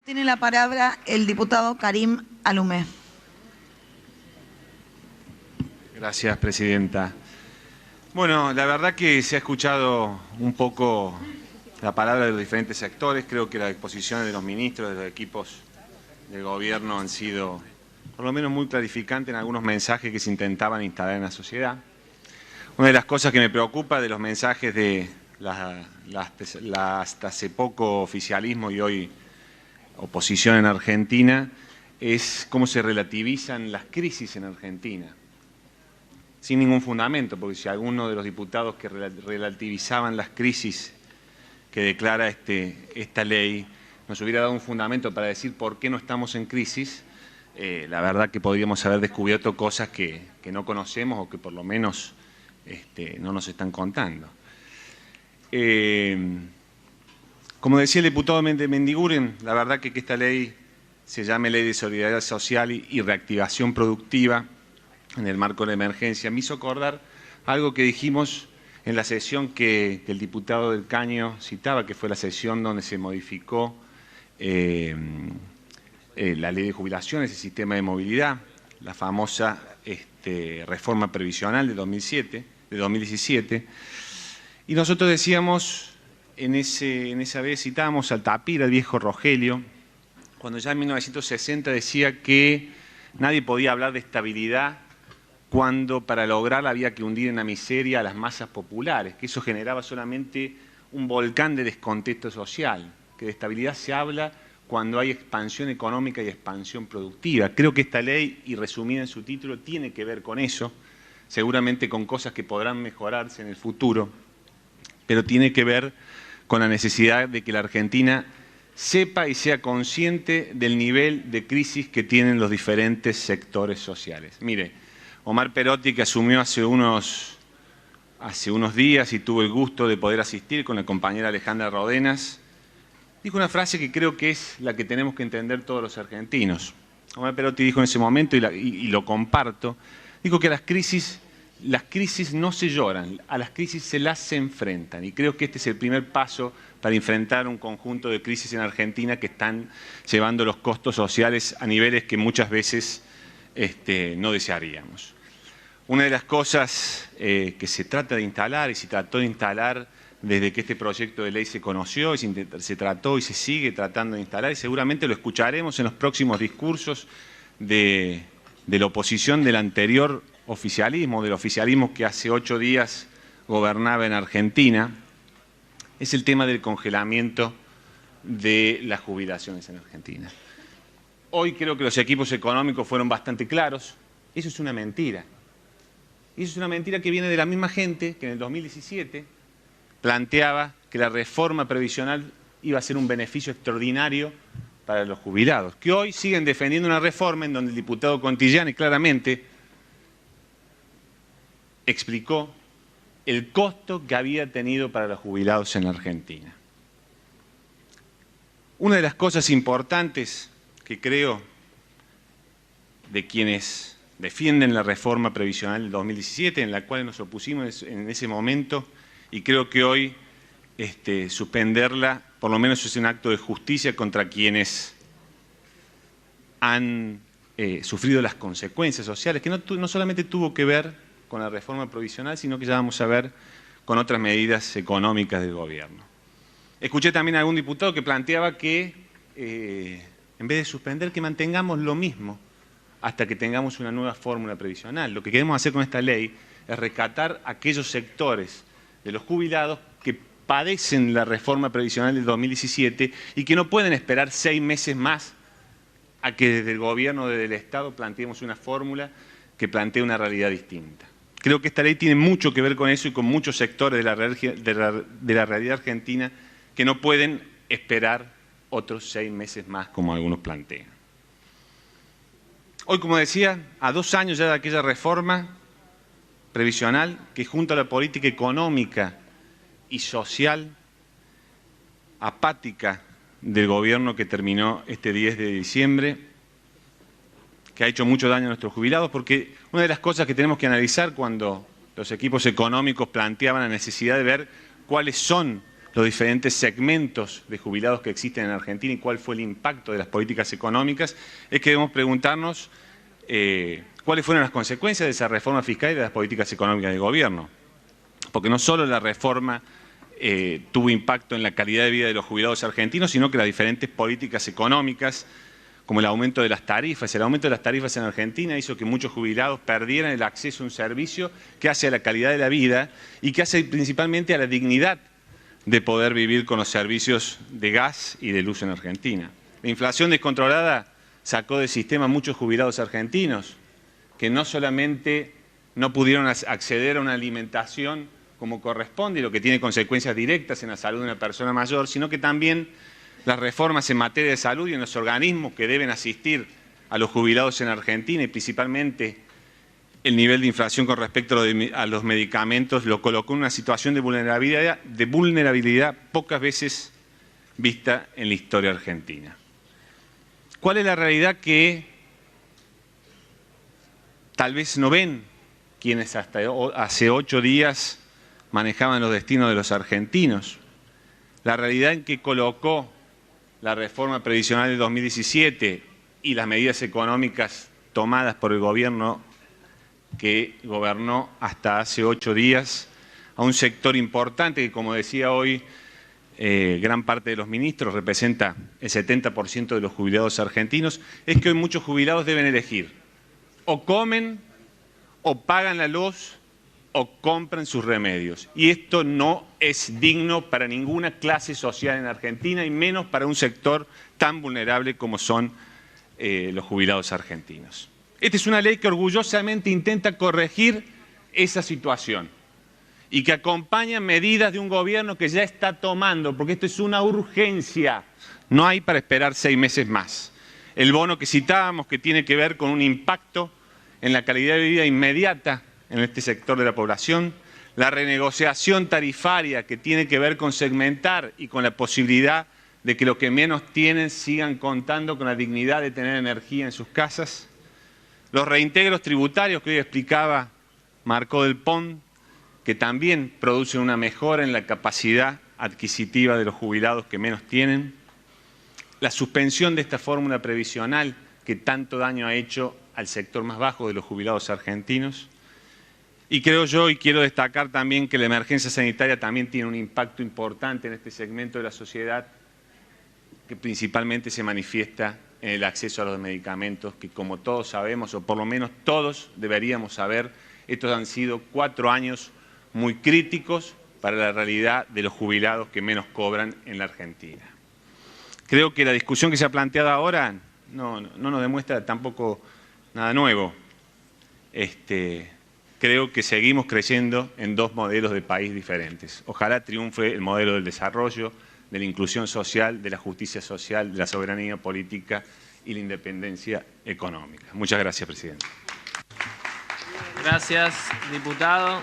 Tiene la palabra el diputado Karim Alumé. Gracias, presidenta. Bueno, la verdad que se ha escuchado un poco la palabra de los diferentes sectores. Creo que las exposiciones de los ministros, de los equipos del gobierno han sido, por lo menos, muy clarificantes en algunos mensajes que se intentaban instalar en la sociedad. Una de las cosas que me preocupa de los mensajes de hasta hace poco oficialismo y hoy oposición en Argentina es cómo se relativizan las crisis en Argentina. Sin ningún fundamento, porque si alguno de los diputados que relativizaban las crisis que declara esta ley nos hubiera dado un fundamento para decir por qué no estamos en crisis, la verdad que podríamos haber descubierto cosas que no conocemos o que por lo menos no nos están contando. Como decía el diputado Mendiguren, la verdad que esta ley se llame Ley de Solidaridad Social y Reactivación Productiva en el marco de la emergencia, me hizo acordar algo que dijimos en la sesión que el diputado del Caño citaba, que fue la sesión donde se modificó la ley de jubilaciones, el sistema de movilidad, la famosa reforma previsional de 2017, y nosotros decíamos, en esa vez citábamos al Tapir, al viejo Rogelio, cuando ya en 1960 decía que nadie podía hablar de estabilidad cuando para lograrla había que hundir en la miseria a las masas populares, que eso generaba solamente un volcán de descontento social, que de estabilidad se habla cuando hay expansión económica y expansión productiva. Creo que esta ley, y resumida en su título, tiene que ver con eso, seguramente con cosas que podrán mejorarse en el futuro, pero tiene que ver con la necesidad de que la Argentina sepa y sea consciente del nivel de crisis que tienen los diferentes sectores sociales. Mire, Omar Perotti, que asumió hace unos días y tuvo el gusto de poder asistir con la compañera Alejandra Rodenas, dijo una frase que creo que es la que tenemos que entender todos los argentinos. Omar Perotti dijo en ese momento, y lo comparto, dijo que las crisis no se lloran, a las crisis se las enfrentan. Y creo que este es el primer paso para enfrentar un conjunto de crisis en Argentina que están llevando los costos sociales a niveles que muchas veces no desearíamos. Una de las cosas que se trata de instalar y se trató de instalar desde que este proyecto de ley se conoció y se trató y se sigue tratando de instalar, y seguramente lo escucharemos en los próximos discursos de la oposición del anterior oficialismo, del oficialismo que hace 8 días gobernaba en Argentina, es el tema del congelamiento de las jubilaciones en Argentina. Hoy creo que los equipos económicos fueron bastante claros. Eso es una mentira. Y eso es una mentira que viene de la misma gente que en el 2017 planteaba que la reforma previsional iba a ser un beneficio extraordinario para los jubilados, que hoy siguen defendiendo una reforma en donde el diputado Contigliani claramente explicó el costo que había tenido para los jubilados en la Argentina. Una de las cosas importantes que creo de quienes defienden la reforma previsional del 2017, en la cual nos opusimos en ese momento, y creo que hoy suspenderla, por lo menos es un acto de justicia contra quienes han sufrido las consecuencias sociales, que no solamente tuvo que ver con la reforma provisional, sino que ya vamos a ver con otras medidas económicas del gobierno. Escuché también a algún diputado que planteaba que, en vez de suspender, que mantengamos lo mismo hasta que tengamos una nueva fórmula previsional. Lo que queremos hacer con esta ley es rescatar aquellos sectores de los jubilados que padecen la reforma previsional del 2017 y que no pueden esperar 6 meses más a que desde el gobierno, desde el Estado, planteemos una fórmula que plantee una realidad distinta. Creo que esta ley tiene mucho que ver con eso y con muchos sectores de la realidad argentina que no pueden esperar otros 6 meses más, como algunos plantean. Hoy, como decía, a 2 años ya de aquella reforma previsional que, junto a la política económica y social apática del gobierno que terminó este 10 de diciembre, que ha hecho mucho daño a nuestros jubilados, porque una de las cosas que tenemos que analizar cuando los equipos económicos planteaban la necesidad de ver cuáles son los diferentes segmentos de jubilados que existen en Argentina y cuál fue el impacto de las políticas económicas, es que debemos preguntarnos cuáles fueron las consecuencias de esa reforma fiscal y de las políticas económicas del gobierno. Porque no solo la reforma tuvo impacto en la calidad de vida de los jubilados argentinos, sino que las diferentes políticas económicas, como el aumento de las tarifas. El aumento de las tarifas en Argentina hizo que muchos jubilados perdieran el acceso a un servicio que hace a la calidad de la vida y que hace principalmente a la dignidad de poder vivir con los servicios de gas y de luz en Argentina. La inflación descontrolada sacó del sistema a muchos jubilados argentinos que no solamente no pudieron acceder a una alimentación como corresponde y lo que tiene consecuencias directas en la salud de una persona mayor, sino que también las reformas en materia de salud y en los organismos que deben asistir a los jubilados en Argentina y principalmente el nivel de inflación con respecto a los medicamentos lo colocó en una situación de vulnerabilidad pocas veces vista en la historia argentina. ¿Cuál es la realidad que tal vez no ven quienes hasta hace 8 días manejaban los destinos de los argentinos? La realidad en que colocó la reforma previsional de 2017 y las medidas económicas tomadas por el gobierno que gobernó hasta hace 8 días a un sector importante que, como decía hoy, gran parte de los ministros representa el 70% de los jubilados argentinos, es que hoy muchos jubilados deben elegir: o comen, o pagan la luz, o compran sus remedios. Y esto no es digno para ninguna clase social en Argentina y menos para un sector tan vulnerable como son los jubilados argentinos. Esta es una ley que orgullosamente intenta corregir esa situación y que acompaña medidas de un gobierno que ya está tomando, porque esto es una urgencia, no hay para esperar 6 meses más. El bono que citábamos, que tiene que ver con un impacto en la calidad de vida inmediata en este sector de la población, la renegociación tarifaria que tiene que ver con segmentar y con la posibilidad de que los que menos tienen sigan contando con la dignidad de tener energía en sus casas, los reintegros tributarios que hoy explicaba Marco del Pont, que también producen una mejora en la capacidad adquisitiva de los jubilados que menos tienen, la suspensión de esta fórmula previsional que tanto daño ha hecho al sector más bajo de los jubilados argentinos. Y creo yo, y quiero destacar también, que la emergencia sanitaria también tiene un impacto importante en este segmento de la sociedad, que principalmente se manifiesta en el acceso a los medicamentos, que como todos sabemos, o por lo menos todos deberíamos saber, estos han sido 4 años muy críticos para la realidad de los jubilados que menos cobran en la Argentina. Creo que la discusión que se ha planteado ahora no nos demuestra tampoco nada nuevo. Creo que seguimos creyendo en 2 modelos de país diferentes. Ojalá triunfe el modelo del desarrollo, de la inclusión social, de la justicia social, de la soberanía política y la independencia económica. Muchas gracias, presidente. Gracias, diputado.